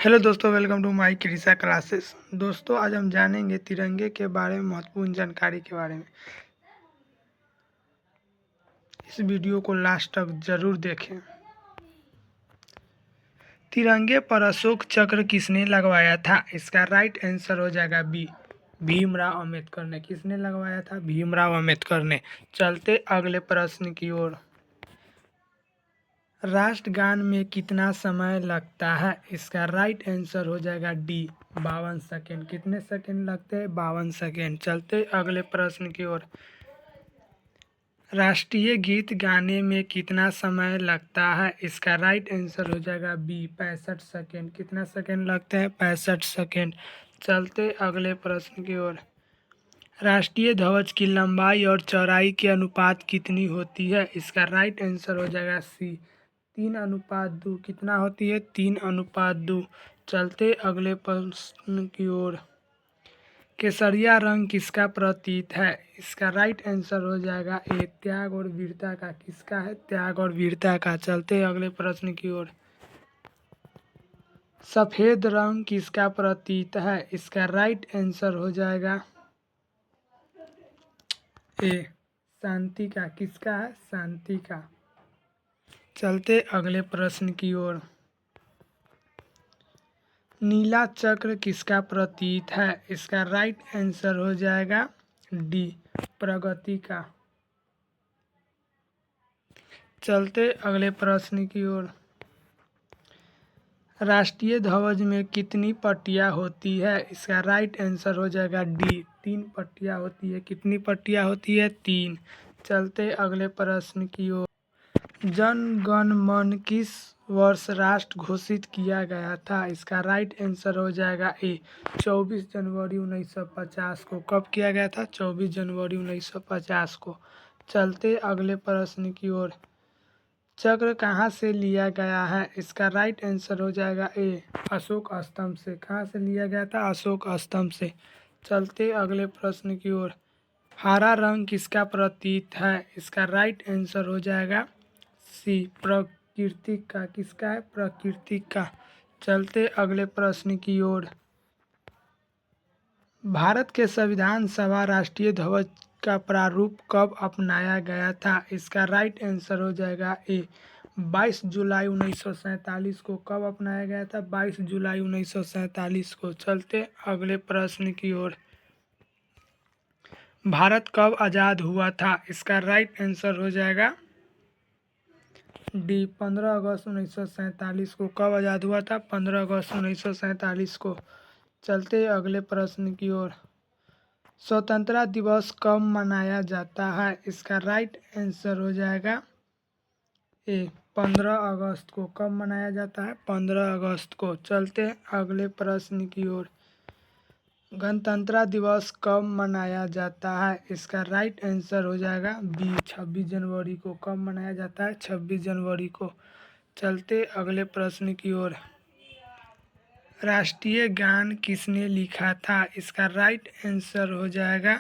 Hello दोस्तों, welcome to my Krisha classes. दोस्तों, आज हम जानेंगे तिरंगे के बारे में महत्वपूर्ण जानकारी के बारे में। इस वीडियो को लास्ट तक जरूर देखें। तिरंगे पर अशोक चक्र किसने लगवाया था? इसका राइट आंसर हो जाएगा बी, भीमराव अंबेडकर ने। किसने लगवाया था? भीमराव अंबेडकर ने। चलते अगले प्रश्न की ओर। राष्ट्रगान में कितना समय लगता है? इसका राइट आंसर हो जाएगा डी, 52 सेकेंड। कितने सेकेंड लगते हैं? 52 सेकेंड। चलते अगले प्रश्न की ओर। राष्ट्रीय गीत गाने में कितना समय लगता है? इसका राइट आंसर हो जाएगा बी, 65 सेकेंड। कितना सेकेंड लगते हैं? 65 सेकेंड। चलते अगले प्रश्न की ओर। राष्ट्रीय ध्वज की लंबाई और चौड़ाई के अनुपात कितनी होती है? इसका राइट आंसर हो जाएगा सी, 3:2। कितना होती है? 3:2। चलते अगले प्रश्न की ओर। केसरिया रंग किसका प्रतीक है? इसका राइट आंसर हो जाएगा ए, त्याग और वीरता का। किसका है? त्याग और वीरता का। चलते अगले प्रश्न की ओर। सफेद रंग किसका प्रतीक है? इसका राइट आंसर हो जाएगा ए, शांति का। किसका है? शांति का। चलते अगले प्रश्न की ओर। नीला चक्र किसका प्रतीक है? इसका राइट आंसर हो जाएगा डी, प्रगति का। चलते अगले प्रश्न की ओर। राष्ट्रीय ध्वज में कितनी पट्टियाँ होती है? इसका राइट आंसर हो जाएगा डी, 3 पट्टियाँ होती है। कितनी पट्टियाँ होती है? 3। चलते अगले प्रश्न की ओर। जन गण मन किस वर्ष राष्ट्र घोषित किया गया था? इसका राइट आंसर हो जाएगा ए, 24 जनवरी 1950 को। कब किया गया था? 24 जनवरी 1950 को। चलते अगले प्रश्न की ओर। चक्र कहाँ से लिया गया है? इसका राइट आंसर हो जाएगा ए, अशोक स्तंभ से। कहाँ से लिया गया था? अशोक स्तंभ से। चलते अगले प्रश्न की ओर। हरा रंग किसका प्रतीक है? इसका राइट आंसर हो जाएगा सी, प्रकृति का। किसका है? प्रकृति का। चलते अगले प्रश्न की ओर। भारत के संविधान सभा राष्ट्रीय ध्वज का प्रारूप कब अपनाया गया था? इसका राइट आंसर हो जाएगा ए, 22 जुलाई 1947 को। कब अपनाया गया था? 22 जुलाई 1947 को। चलते अगले प्रश्न की ओर। भारत कब आज़ाद हुआ था? इसका राइट आंसर हो जाएगा डी, 15 अगस्त 1947 को। कब आज़ाद हुआ था? 15 अगस्त 1947 को। चलते अगले प्रश्न की ओर। स्वतंत्रता दिवस कब मनाया जाता है? इसका राइट आंसर हो जाएगा ए, 15 अगस्त को। कब मनाया जाता है? 15 अगस्त को। चलते अगले प्रश्न की ओर। गणतंत्र दिवस कब मनाया जाता है? इसका राइट आंसर हो जाएगा बी, 26 जनवरी को। कब मनाया जाता है? 26 जनवरी को। चलते अगले प्रश्न की ओर। राष्ट्रीय गान किसने लिखा था? इसका राइट आंसर हो जाएगा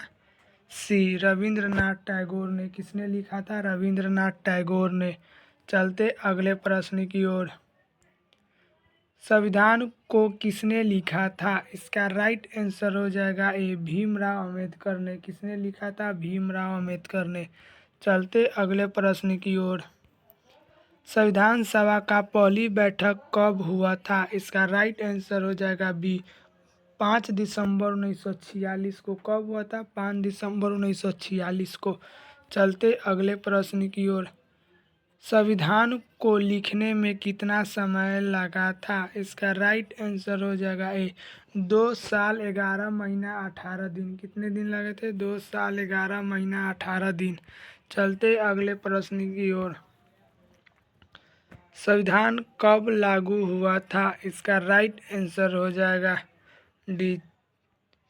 सी, रविंद्रनाथ टैगोर ने। किसने लिखा था? रविंद्रनाथ टैगोर ने। चलते अगले प्रश्न की ओर। संविधान को किसने लिखा था? इसका राइट आंसर हो जाएगा ए, भीमराव अंबेडकर ने। किसने लिखा था? भीमराव अंबेडकर ने। चलते अगले प्रश्न की ओर। संविधान सभा का पहली बैठक कब हुआ था? इसका राइट आंसर हो जाएगा बी, 5 दिसंबर 1946 को। कब हुआ था? 5 दिसंबर 1946 को। चलते अगले प्रश्न की ओर। संविधान को लिखने में कितना समय लगा था? इसका राइट आंसर हो जाएगा ए, 2 साल 11 महीना 18 दिन। कितने दिन लगे थे? 2 साल 11 महीना 18 दिन। चलते अगले प्रश्न की ओर। संविधान कब लागू हुआ था? इसका राइट आंसर हो जाएगा डी,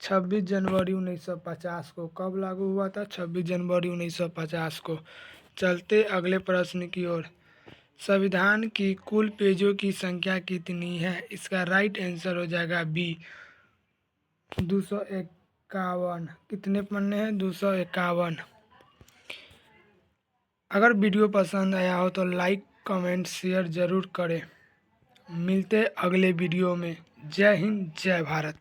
26 जनवरी 1950 को। कब लागू हुआ था? 26 जनवरी 1950 को। चलते अगले प्रश्न की ओर। संविधान की कुल पेजों की संख्या कितनी है? इसका राइट आंसर हो जाएगा बी, 251। कितने पन्ने हैं? 251। अगर वीडियो पसंद आया हो तो लाइक, कमेंट, शेयर ज़रूर करें। मिलते अगले वीडियो में। जय हिंद, जय भारत।